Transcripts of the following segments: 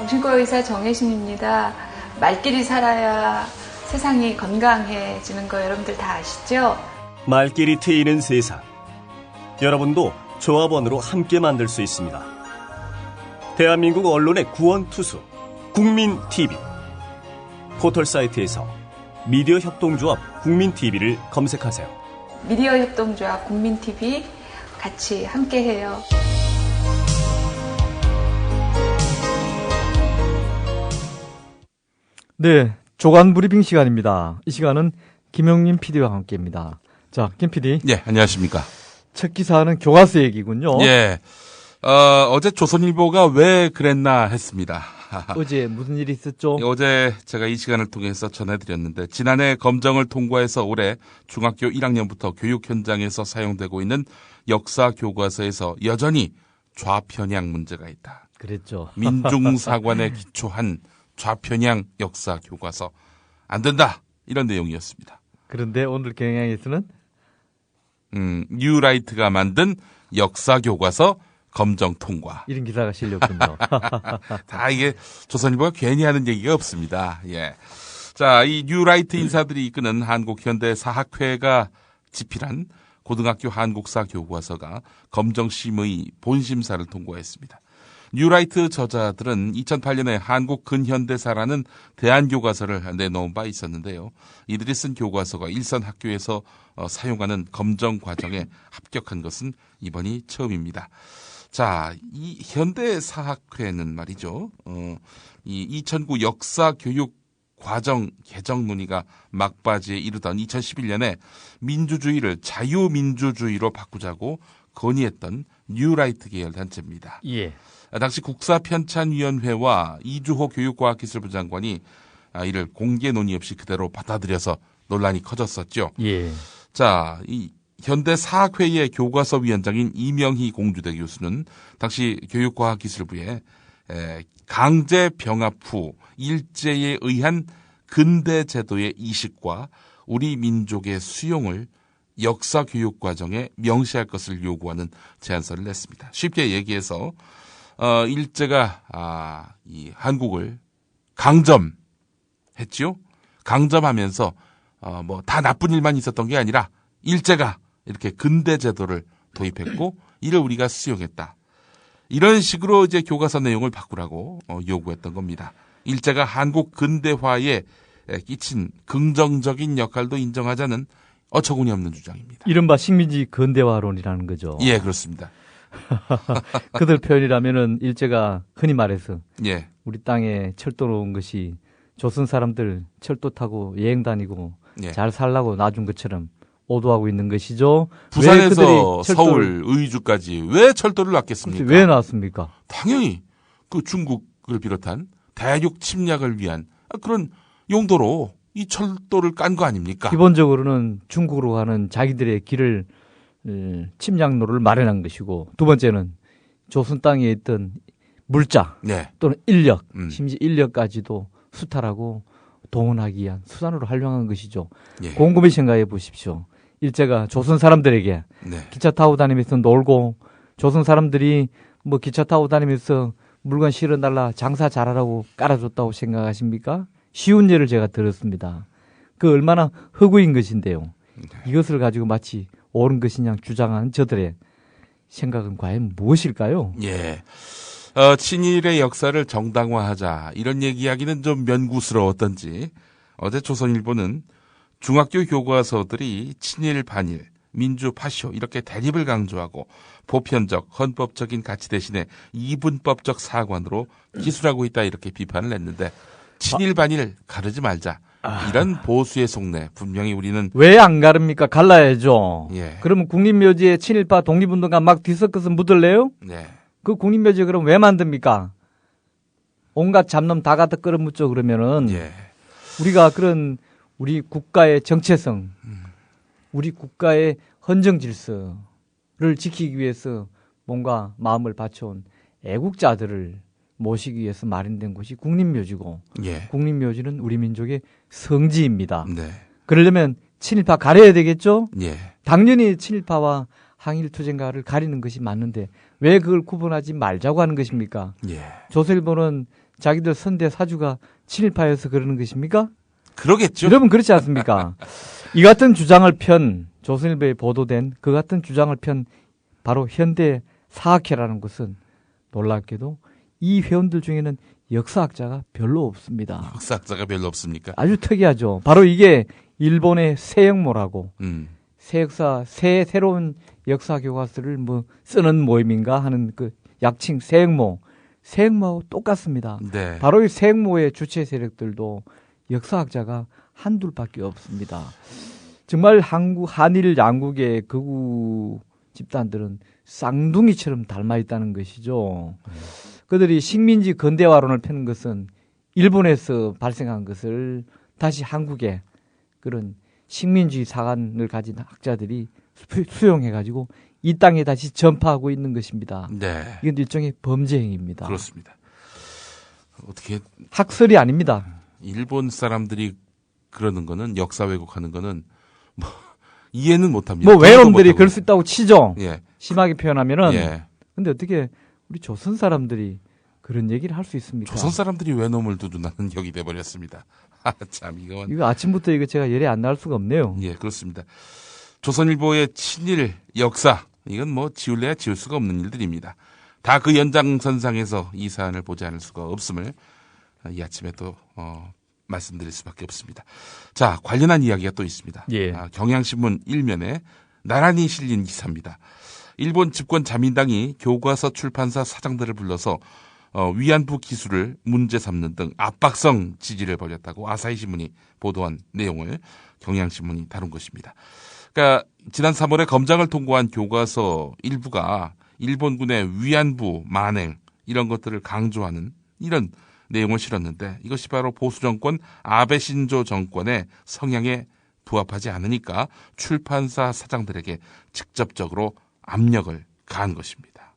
정신과 의사 정혜심입니다. 말끼리 살아야 세상이 건강해지는 거 여러분들 다 아시죠? 말끼리 트이는 세상. 여러분도 조합원으로 함께 만들 수 있습니다. 대한민국 언론의 구원투수 국민TV. 포털사이트에서 미디어 협동조합 국민TV를 검색하세요. 미디어 협동조합 국민TV 같이 함께해요. 네, 조간 브리핑 시간입니다. 이 시간은 김영민 PD와 함께입니다. 자, 김 PD. 예, 안녕하십니까. 첫 기사는 교과서 얘기군요. 예. 어제 조선일보가 왜 그랬나 했습니다. 어제 무슨 일이 있었죠? 어제 제가 이 시간을 통해서 전해드렸는데 지난해 검정을 통과해서 올해 중학교 1학년부터 교육 현장에서 사용되고 있는 역사 교과서에서 여전히 좌편향 문제가 있다. 그랬죠. 민중사관에 기초한 좌편향 역사 교과서 안 된다. 이런 내용이었습니다. 그런데 오늘 경향에서는 뉴라이트가 만든 역사 교과서 검정 통과. 이런 기사가 실렸군요. 다 이게 조선일보가 괜히 하는 얘기가 없습니다. 예. 자, 이 뉴라이트 인사들이 이끄는 한국현대사학회가 집필한 고등학교 한국사 교과서가 검정심의 본심사를 통과했습니다. 뉴라이트 저자들은 2008년에 한국 근현대사라는 대안교과서를 내놓은 바 있었는데요. 이들이 쓴 교과서가 일선 학교에서 사용하는 검정 과정에 합격한 것은 이번이 처음입니다. 자, 이 현대사학회는 말이죠. 이 2009 역사교육 과정 개정 논의가 막바지에 이르던 2011년에 민주주의를 자유민주주의로 바꾸자고 건의했던 뉴라이트 계열 단체입니다. 예. 당시 국사편찬위원회와 이주호 교육과학기술부 장관이 이를 공개 논의 없이 그대로 받아들여서 논란이 커졌었죠. 예. 자, 이 현대사학회의 교과서위원장인 이명희 공주대 교수는 당시 교육과학기술부에 강제 병합 후 일제에 의한 근대 제도의 이식과 우리 민족의 수용을 역사 교육 과정에 명시할 것을 요구하는 제안서를 냈습니다. 쉽게 얘기해서 일제가 이 한국을 강점했지요. 강점하면서 뭐 다 나쁜 일만 있었던 게 아니라 일제가 이렇게 근대 제도를 도입했고 이를 우리가 수용했다. 이런 식으로 이제 교과서 내용을 바꾸라고 요구했던 겁니다. 일제가 한국 근대화에 끼친 긍정적인 역할도 인정하자는 어처구니 없는 주장입니다. 이른바 식민지 근대화론이라는 거죠. 예, 그렇습니다. 그들 표현이라면은 일제가 흔히 말해서 예. 우리 땅에 철도로 온 것이 조선 사람들 철도 타고 여행 다니고 예. 잘 살라고 놔준 것처럼 오도하고 있는 것이죠. 부산에서 서울, 의주까지 왜 철도를 놨겠습니까? 왜 놨습니까? 당연히 그 중국을 비롯한 대륙 침략을 위한 그런 용도로 이 철도를 깐 거 아닙니까? 기본적으로는 중국으로 가는 자기들의 길을 침략로를 마련한 것이고 두 번째는 조선 땅에 있던 물자 네. 또는 인력, 심지어 인력까지도 수탈하고 동원하기 위한 수단으로 활용한 것이죠. 예. 곰곰이 생각해 보십시오. 일제가 조선 사람들에게 네. 기차 타고 다니면서 놀고 조선 사람들이 뭐 기차 타고 다니면서 물건 실어달라 장사 잘하라고 깔아줬다고 생각하십니까? 쉬운 예를 제가 들었습니다. 그 얼마나 허구인 것인데요. 이것을 가지고 마치 옳은 것이냐 주장하는 저들의 생각은 과연 무엇일까요? 예. 친일의 역사를 정당화하자 이런 얘기하기는 좀 면구스러웠던지 어제 조선일보는 중학교 교과서들이 친일, 반일, 민주, 파쇼 이렇게 대립을 강조하고 보편적, 헌법적인 가치 대신에 이분법적 사관으로 기술하고 있다 이렇게 비판을 했는데 친일, 반일 가르지 말자. 이런 보수의 속내 분명히 우리는 왜 안 가릅니까? 갈라야죠. 예. 그러면 국립묘지에 친일파 독립운동가 막 뒤섞어서 묻을래요? 네. 그 국립묘지 그럼 왜 만듭니까? 온갖 잡놈 다 갖다 끌어묻죠 그러면은 예. 우리가 그런 우리 국가의 정체성, 우리 국가의 헌정 질서를 지키기 위해서 뭔가 마음을 바쳐온 애국자들을 모시기 위해서 마련된 곳이 국립묘지고 예. 국립묘지는 우리 민족의 성지입니다. 네. 그러려면 친일파 가려야 되겠죠? 예. 당연히 친일파와 항일투쟁가를 가리는 것이 맞는데 왜 그걸 구분하지 말자고 하는 것입니까? 예. 조선일보는 자기들 선대 사주가 친일파여서 그러는 것입니까? 그러겠죠. 여러분 그렇지 않습니까? 이 같은 주장을 편 조선일보에 보도된 그 같은 주장을 편 바로 현대 사학회라는 것은 놀랍게도 이 회원들 중에는 역사학자가 별로 없습니다. 역사학자가 별로 없습니까? 아주 특이하죠. 바로 이게 일본의 새역모라고 새로운 역사 교과서를 뭐 쓰는 모임인가 하는 그 약칭 새역모하고 똑같습니다. 네. 바로 이 새역모의 주체 세력들도 역사학자가 한둘밖에 없습니다. 정말 한일 양국의 극우 집단들은 쌍둥이처럼 닮아 있다는 것이죠. 그들이 식민지 근대화론을 펴는 것은 일본에서 발생한 것을 다시 한국의 그런 식민주의 사관을 가진 학자들이 수용해가지고 이 땅에 다시 전파하고 있는 것입니다. 네. 이건 일종의 범죄 행위입니다. 그렇습니다. 어떻게 학설이 아닙니다. 일본 사람들이 그러는 거는 역사 왜곡하는 거는 뭐 이해는 못합니다. 뭐 외놈들이 못하고. 그럴 수 있다고 치죠. 예. 심하게 표현하면은. 예. 근데 어떻게 우리 조선 사람들이 그런 얘기를 할 수 있습니까? 조선 사람들이 외놈을 두둔하는 격이 돼버렸습니다. 참 이건 이거 아침부터 이거 제가 열이 안 날 수가 없네요. 예, 그렇습니다. 조선일보의 친일 역사 이건 뭐 지울래야 지울 수가 없는 일들입니다. 다 그 연장선상에서 이 사안을 보지 않을 수가 없음을 이 아침에 또 말씀드릴 수밖에 없습니다. 자, 관련한 이야기가 또 있습니다. 예. 경향신문 1면에 나란히 실린 기사입니다. 일본 집권 자민당이 교과서 출판사 사장들을 불러서 위안부 기술을 문제 삼는 등 압박성 지지를 벌였다고 아사히 신문이 보도한 내용을 경향신문이 다룬 것입니다. 그러니까 지난 3월에 검장을 통과한 교과서 일부가 일본군의 위안부 만행 이런 것들을 강조하는 이런 내용을 실었는데 이것이 바로 보수 정권 아베 신조 정권의 성향에 부합하지 않으니까 출판사 사장들에게 직접적으로 압력을 가한 것입니다.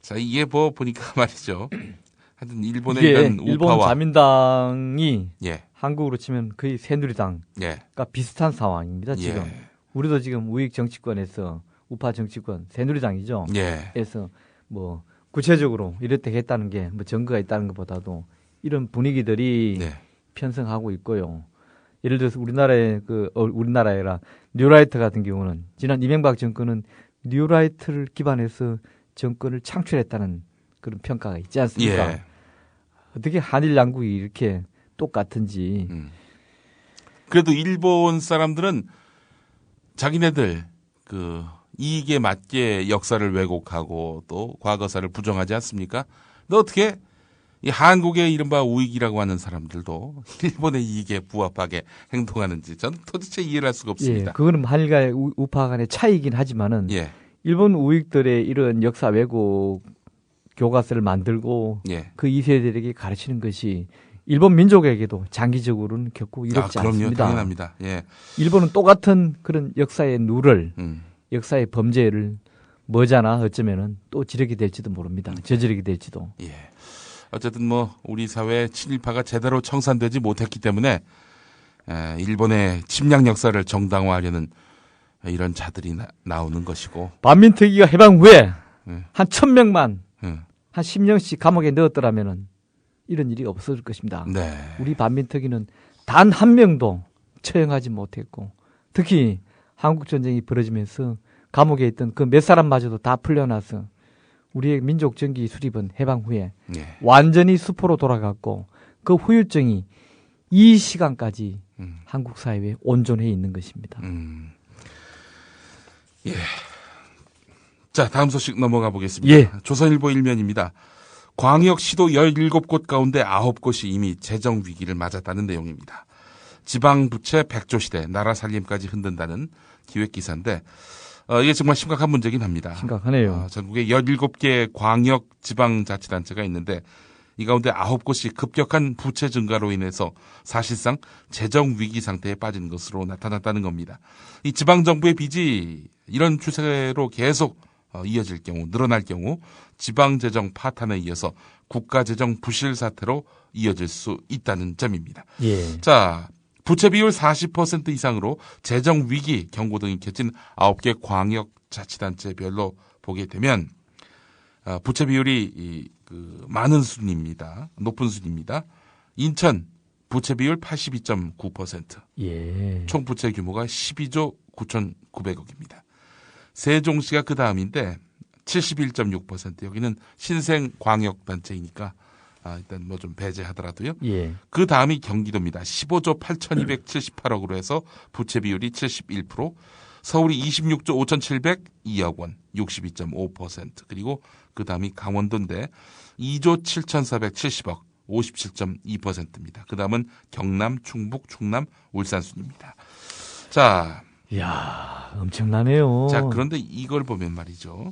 자, 이게 뭐 보니까 말이죠. 하여튼 일본의 이게 이런 일본 우파와 자민당이 예, 한국으로 치면 거의 새누리당과 예, 비슷한 상황입니다. 지금 예, 우리도 지금 우익 정치권에서 우파 정치권 새누리당이죠. 예, 그래서 뭐 구체적으로 이렇게 했다는 게 뭐 증거가 있다는 것보다도 이런 분위기들이 네, 편성하고 있고요. 예를 들어서 우리나라에라 뉴라이트 같은 경우는 지난 이명박 정권은 뉴라이트를 기반해서 정권을 창출했다는 그런 평가가 있지 않습니까? 예. 어떻게 한일 양국이 이렇게 똑같은지. 그래도 일본 사람들은 자기네들 그 이익에 맞게 역사를 왜곡하고 또 과거사를 부정하지 않습니까? 근데 어떻게 이 한국의 이른바 우익이라고 하는 사람들도 일본의 이익에 부합하게 행동하는지 저는 도대체 이해를 할 수가 예, 없습니다. 그거는 한일과의 우파 간의 차이이긴 하지만은 예, 일본 우익들의 이런 역사 왜곡 교과서를 만들고 예. 그 2세들에게 가르치는 것이 일본 민족에게도 장기적으로는 결코 이롭지 그럼요, 않습니다. 당연합니다. 예, 일본은 똑같은 그런 역사의 누를 음. 역사의 범죄를 머지않아 어쩌면은 또 지르게 될지도 모릅니다. 저지르게 될지도. 예. 어쨌든 뭐 우리 사회 친일파가 제대로 청산되지 못했기 때문에 일본의 침략 역사를 정당화하려는 이런 자들이 나오는 것이고. 반민특위가 해방 후에 예. 한 1000명만 예. 한 10년씩 감옥에 넣었더라면은 이런 일이 없어질 것입니다. 네. 우리 반민특위는 단 한 명도 처형하지 못했고 특히 한국전쟁이 벌어지면서 감옥에 있던 그 몇 사람마저도 다 풀려나서 우리의 민족 정기 수립은 해방 후에 예. 완전히 수포로 돌아갔고 그 후유증이 이 시간까지 한국 사회에 온존해 있는 것입니다. 예. 자, 다음 소식 넘어가 보겠습니다. 예. 조선일보 1면입니다. 광역시도 17곳 가운데 9곳이 이미 재정 위기를 맞았다는 내용입니다. 지방부채 100조 시대, 나라 살림까지 흔든다는 기획기사인데 이게 정말 심각한 문제긴 합니다. 심각하네요. 전국에 17개 광역 지방자치단체가 있는데 이 가운데 9곳이 급격한 부채 증가로 인해서 사실상 재정 위기 상태에 빠진 것으로 나타났다는 겁니다. 이 지방정부의 빚이 이런 추세로 계속 이어질 경우, 늘어날 경우 지방재정 파탄에 이어서 국가재정 부실 사태로 이어질 수 있다는 점입니다. 예. 자, 부채 비율 40% 이상으로 재정 위기 경고등이 켜진 9개 광역자치단체별로 보게 되면 부채 비율이 그 많은 순입니다. 높은 순입니다. 인천 부채 비율 82.9%. 예. 총 부채 규모가 12조 9,900억입니다. 세종시가 그 다음인데 71.6%. 여기는 신생 광역 단체이니까 일단 뭐 좀 배제하더라도요. 예. 그 다음이 경기도입니다. 15조 8,278억으로 해서 부채 비율이 71%. 서울이 26조 5,702억 원, 62.5%. 그리고 그 다음이 강원도인데 2조 7,470억, 57.2%입니다. 그 다음은 경남, 충북, 충남, 울산 순입니다. 자, 이야, 엄청나네요. 자, 그런데 이걸 보면 말이죠.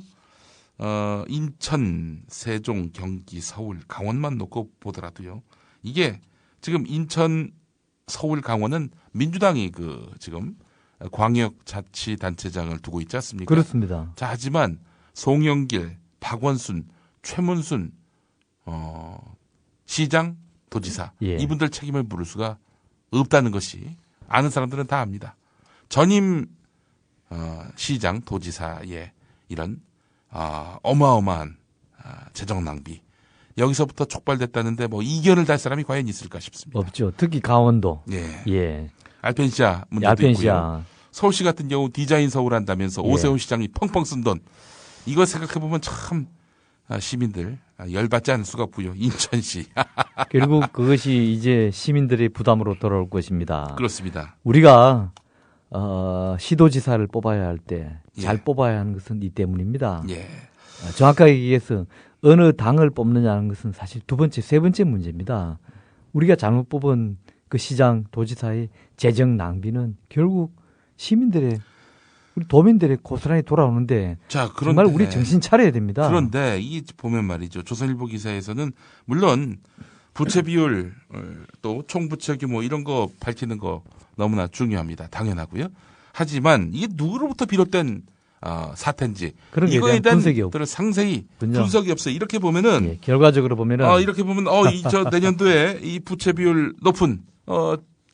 인천, 세종, 경기, 서울, 강원만 놓고 보더라도요. 이게 지금 인천, 서울, 강원은 민주당이 그 지금 광역자치단체장을 두고 있지 않습니까? 그렇습니다. 자, 하지만 송영길, 박원순, 최문순, 시장, 도지사 예. 이분들 책임을 물을 수가 없다는 것이 아는 사람들은 다 압니다. 전임 시장, 도지사의 이런 어마어마한 재정 낭비 여기서부터 촉발됐다는데 뭐 이견을 달 사람이 과연 있을까 싶습니다. 없죠. 특히 강원도. 예. 예. 알펜시아 문제도 있고요. 알펜시아. 서울시 같은 경우 디자인 서울 한다면서 예. 오세훈 시장이 펑펑 쓴 돈. 이거 생각해보면 참 시민들 열받지 않을 수가 없고요. 인천시. 결국 그것이 이제 시민들의 부담으로 돌아올 것입니다. 그렇습니다. 우리가 시도지사를 뽑아야 할 때 잘 예. 뽑아야 하는 것은 이 때문입니다. 예. 정확하게 얘기해서 어느 당을 뽑느냐는 것은 사실 두 번째, 세 번째 문제입니다. 우리가 잘못 뽑은 그 시장, 도지사의 재정 낭비는 결국 시민들의 우리 도민들의 고스란히 돌아오는데 자, 그런데 정말 우리 정신 차려야 됩니다. 그런데 이 보면 말이죠. 조선일보 기사에서는 물론 부채 비율 또 총부채 규모 이런 거 밝히는 거 너무나 중요합니다. 당연하고요. 하지만 이게 누구로부터 비롯된 사태인지 그런 이거에 거에 대한 대한 분석이 것들은 상세히 분명. 분석이 없어요. 이렇게 보면은 예, 결과적으로 보면은 이렇게 보면 저 내년도에 이 부채 비율 높은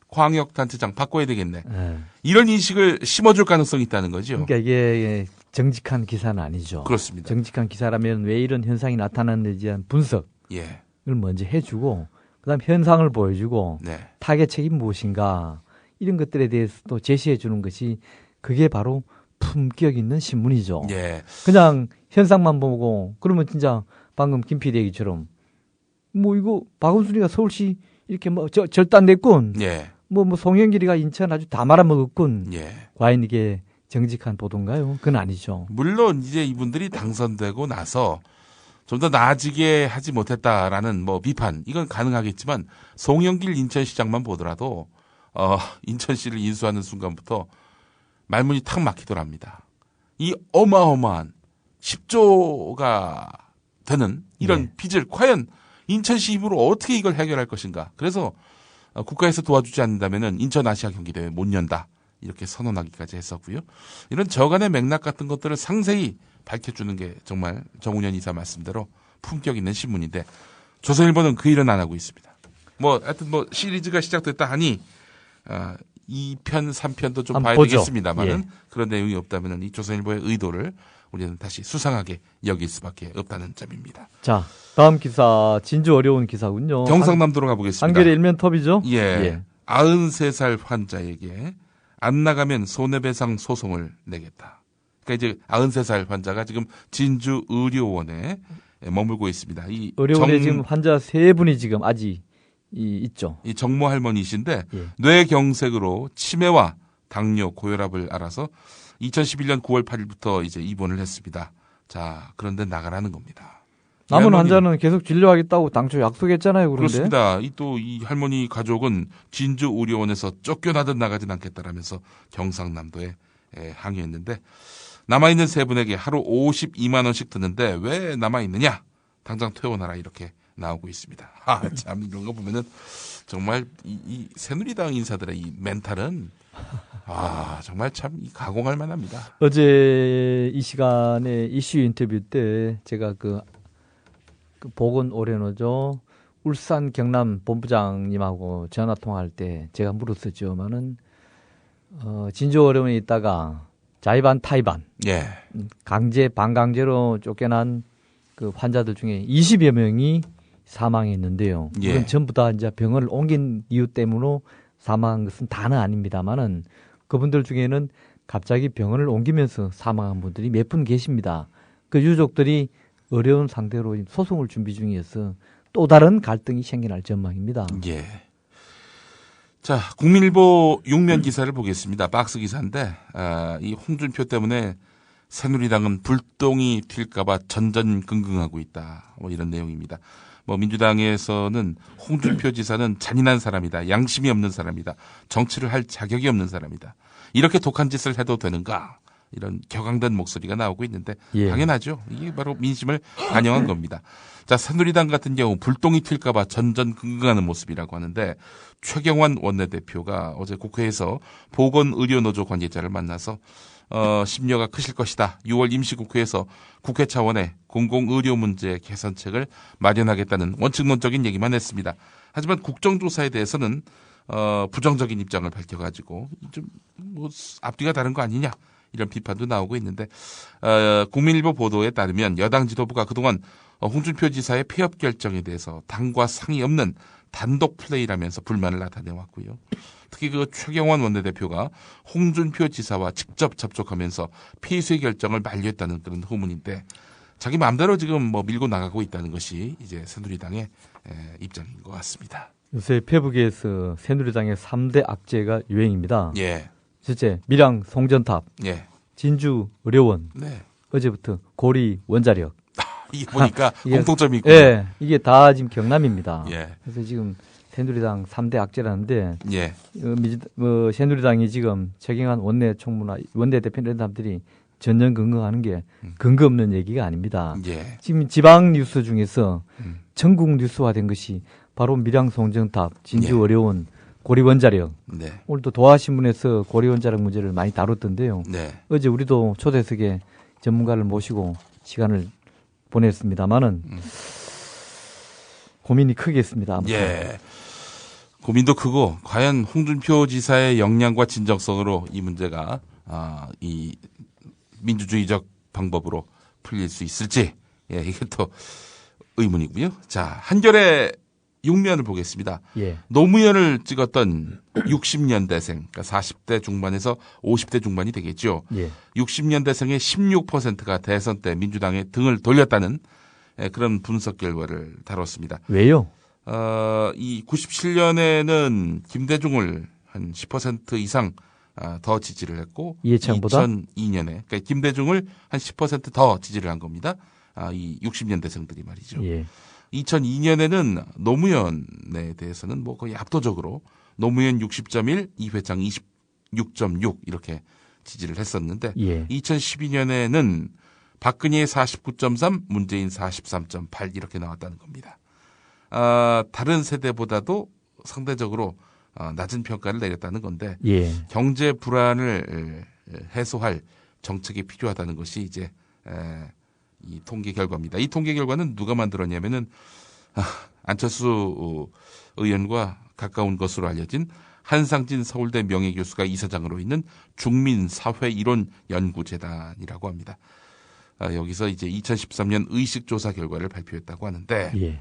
광역 단체장 바꿔야 되겠네. 예. 이런 인식을 심어줄 가능성이 있다는 거죠. 그러니까 이게 정직한 기사는 아니죠. 그렇습니다. 정직한 기사라면 왜 이런 현상이 나타났는지에 대한 분석을 예, 먼저 해주고 그다음 현상을 보여주고 네, 타겟 책임 무엇인가 이런 것들에 대해서 또 제시해 주는 것이 그게 바로 품격 있는 신문이죠. 예, 그냥 현상만 보고 그러면 진짜 방금 김 PD 얘기처럼 뭐 이거 박원순이가 서울시 이렇게 뭐 절단됐군. 예, 뭐 송영길이가 인천 아주 다 말아먹었군. 예. 과연 이게 정직한 보도인가요? 그건 아니죠. 물론 이제 이분들이 당선되고 나서 좀 더 나아지게 하지 못했다라는 뭐 비판 이건 가능하겠지만 송영길 인천시장만 보더라도 인천시를 인수하는 순간부터 말문이 탁 막히더랍니다. 이 어마어마한 10조가 되는 이런 네. 빚을 과연 인천시 힘으로 어떻게 이걸 해결할 것인가. 그래서 국가에서 도와주지 않는다면은 인천 아시아 경기대회 못 연다. 이렇게 선언하기까지 했었고요. 이런 저간의 맥락 같은 것들을 상세히 밝혀주는 게 정말 정운현 이사 말씀대로 품격 있는 신문인데 조선일보는 그 일은 안 하고 있습니다. 뭐 하여튼 뭐 시리즈가 시작됐다 하니 2편, 3편도 좀 한번 봐야 보죠. 되겠습니다만은 예. 그런 내용이 없다면은 이 조선일보의 의도를 우리는 다시 수상하게 여길 수밖에 없다는 점입니다. 자, 다음 기사 진주 어려운 기사군요. 경상남도로 가보겠습니다. 한겨레 일면톱이죠? 예. 93살 환자에게 안 나가면 손해배상 소송을 내겠다. 그러니까 이제 93살 환자가 지금 진주 의료원에 머물고 있습니다. 이 의료원에 지금 환자 3분이 지금 아직 있죠. 이 정모 할머니이신데 예. 뇌경색으로 치매와 당뇨, 고혈압을 알아서 2011년 9월 8일부터 이제 입원을 했습니다. 자, 그런데 나가라는 겁니다. 남은 할머니- 환자는 계속 진료하겠다고 당초 약속했잖아요. 그런데 그렇습니다. 이 할머니 가족은 진주 의료원에서 쫓겨나듯 나가진 않겠다라면서 경상남도에 항의했는데 남아있는 세 분에게 하루 52만 원씩 드는데 왜 남아있느냐? 당장 퇴원하라 이렇게 나오고 있습니다. 참 이런 거 보면은 정말 이 새누리당 인사들의 이 멘탈은 정말 참 가공할 만합니다. 어제 이 시간에 이슈 인터뷰 때 제가 그 보건 오레노죠 울산 경남 본부장님하고 전화 통화할 때 제가 물었었죠만은 진주 어려움에 있다가 자의반 타의반 예, 강제 반강제로 쫓겨난 그 환자들 중에 20여 명이 사망했는데요. 예. 이건 전부 다 이제 병을 옮긴 이유 때문에 사망한 것은 다는 아닙니다만은 그분들 중에는 갑자기 병원을 옮기면서 사망한 분들이 몇 분 계십니다. 그 유족들이 어려운 상태로 소송을 준비 중이어서 또 다른 갈등이 생겨날 전망입니다. 예. 자, 국민일보 6면 기사를 보겠습니다. 박스 기사인데, 이 홍준표 때문에 새누리당은 불똥이 튈까봐 전전긍긍하고 있다. 뭐 이런 내용입니다. 뭐 민주당에서는 홍준표 지사는 잔인한 사람이다. 양심이 없는 사람이다. 정치를 할 자격이 없는 사람이다. 이렇게 독한 짓을 해도 되는가? 이런 격앙된 목소리가 나오고 있는데 예. 당연하죠. 이게 바로 민심을 반영한 겁니다. 자, 새누리당 같은 경우 불똥이 튈까봐 전전긍긍하는 모습이라고 하는데 최경환 원내대표가 어제 국회에서 보건의료노조 관계자를 만나서 심려가 크실 것이다. 6월 임시국회에서 국회 차원의 공공의료 문제 개선책을 마련하겠다는 원칙론적인 얘기만 했습니다. 하지만 국정조사에 대해서는 부정적인 입장을 밝혀가지고 좀 뭐 앞뒤가 다른 거 아니냐 이런 비판도 나오고 있는데 국민일보 보도에 따르면 여당 지도부가 그동안 홍준표 지사의 폐업 결정에 대해서 당과 상의 없는 단독 플레이라면서 불만을 나타내왔고요. 특히 그 최경환 원내대표가 홍준표 지사와 직접 접촉하면서 폐쇄 결정을 만료했다는 그런 후문인데 자기 마음대로 지금 뭐 밀고 나가고 있다는 것이 이제 새누리당의 입장인 것 같습니다. 요새 페북에서 새누리당의 3대 악재가 유행입니다. 예, 첫째, 밀양 송전탑, 예, 진주 의료원, 네. 어제부터 고리 원자력. 이게 보니까 이게- 공통점이 있군요. 예, 이게 다 지금 경남입니다. 예, 그래서 지금 새누리당 3대 악재라는데 예, 새누리당이 지금 최경환 원내대표 이런 사람들이 전전긍긍하는 게 근거 없는 얘기가 아닙니다. 예, 지금 지방 뉴스 중에서 음. 전국 뉴스화된 것이 바로 밀양 송정탑, 진주 예. 의료원, 고리 원자력. 네, 오늘도 도하신문에서 고리 원자력 문제를 많이 다뤘던데요. 네, 어제 우리도 초대석에 전문가를 모시고 시간을 보냈습니다만은 고민이 크겠습니다. 아무튼. 예. 고민도 크고 과연 홍준표 지사의 역량과 진정성으로 이 문제가 이 민주주의적 방법으로 풀릴 수 있을지 이게 또 의문이고요. 자, 한겨레 6면을 보겠습니다. 예. 노무현을 찍었던 60년대생, 그러니까 40대 중반에서 50대 중반이 되겠죠. 예. 60년대생의 16%가 대선 때 민주당에 등을 돌렸다는 그런 분석 결과를 다뤘습니다. 왜요? 이 97년에는 김대중을 한 10% 이상 더 지지를 했고 이해창보다? 2002년에 그러니까 김대중을 한 10% 더 지지를 한 겁니다. 이 60년대생들이 말이죠. 예. 2002년에는 노무현에 대해서는 뭐 거의 압도적으로 노무현 60.1, 이회창 26.6 이렇게 지지를 했었는데 예. 2012년에는 박근혜 49.3, 문재인 43.8 이렇게 나왔다는 겁니다. 다른 세대보다도 상대적으로 낮은 평가를 내렸다는 건데 예. 경제 불안을 해소할 정책이 필요하다는 것이 이제 이 통계 결과입니다. 이 통계 결과는 누가 만들었냐면은 안철수 의원과 가까운 것으로 알려진 한상진 서울대 명예교수가 이사장으로 있는 중민사회이론연구재단이라고 합니다. 여기서 이제 2013년 의식조사 결과를 발표했다고 하는데 예.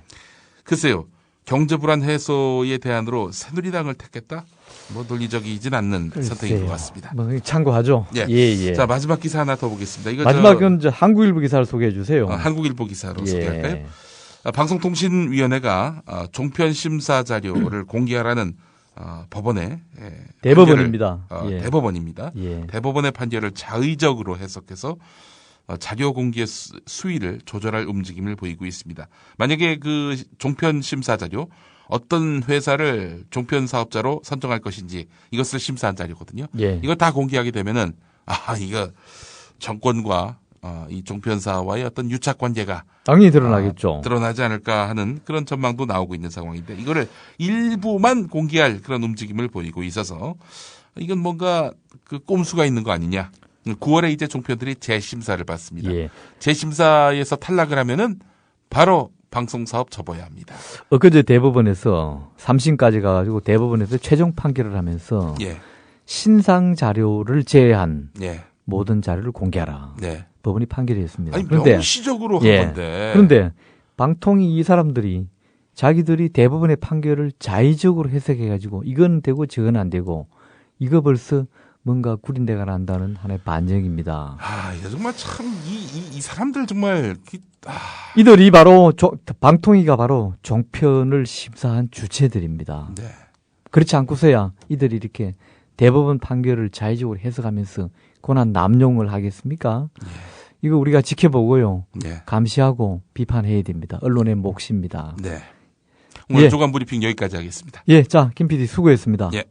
글쎄요. 경제 불안 해소의 대안으로 새누리당을 택했다? 뭐 논리적이진 않는 선택인 것 같습니다. 뭐 참고하죠. 예. 예. 자, 마지막 기사 하나 더 보겠습니다. 이거 마지막은 저 한국일보 기사를 소개해 주세요. 한국일보 기사로 예. 소개할까요? 방송통신위원회가 종편 심사 자료를 공개하라는 법원의 대법원입니다. 판결을, 예. 대법원입니다. 예. 대법원의 판결을 자의적으로 해석해서 자료 공개 수위를 조절할 움직임을 보이고 있습니다. 만약에 그 종편 심사 자료 어떤 회사를 종편 사업자로 선정할 것인지 이것을 심사한 자료거든요. 예. 이걸 다 공개하게 되면은 이거 정권과 이 종편사와의 어떤 유착 관계가 당연히 드러나겠죠. 드러나지 않을까 하는 그런 전망도 나오고 있는 상황인데 이거를 일부만 공개할 그런 움직임을 보이고 있어서 이건 뭔가 그 꼼수가 있는 거 아니냐. 9월에 이제 종편들이 재심사를 받습니다. 예. 재심사에서 탈락을 하면은 바로 방송사업 접어야 합니다. 엊그제 대법원에서 3심까지 가가지고 대법원에서 최종 판결을 하면서 예, 신상 자료를 제외한 예, 모든 자료를 공개하라. 네, 법원이 판결을 했습니다. 아니, 그런데 명시적으로 한 예. 건데. 그런데 방통위 이 사람들이 자기들이 대법원의 판결을 자의적으로 해석해가지고 이건 되고 저건 안 되고 이거 벌써 뭔가 구린내가 난다는 하나의 반증입니다. 이거 정말 참, 이 사람들 정말, 이들이 바로 방통위가 바로 종편을 심사한 주체들입니다. 네. 그렇지 않고서야 이들이 이렇게 대법원 판결을 자의적으로 해석하면서 권한 남용을 하겠습니까? 이거 우리가 지켜보고요. 네. 감시하고 비판해야 됩니다. 언론의 몫입니다. 네. 오늘 예. 조간 브리핑 여기까지 하겠습니다. 예, 자, 김 PD 수고했습니다. 예.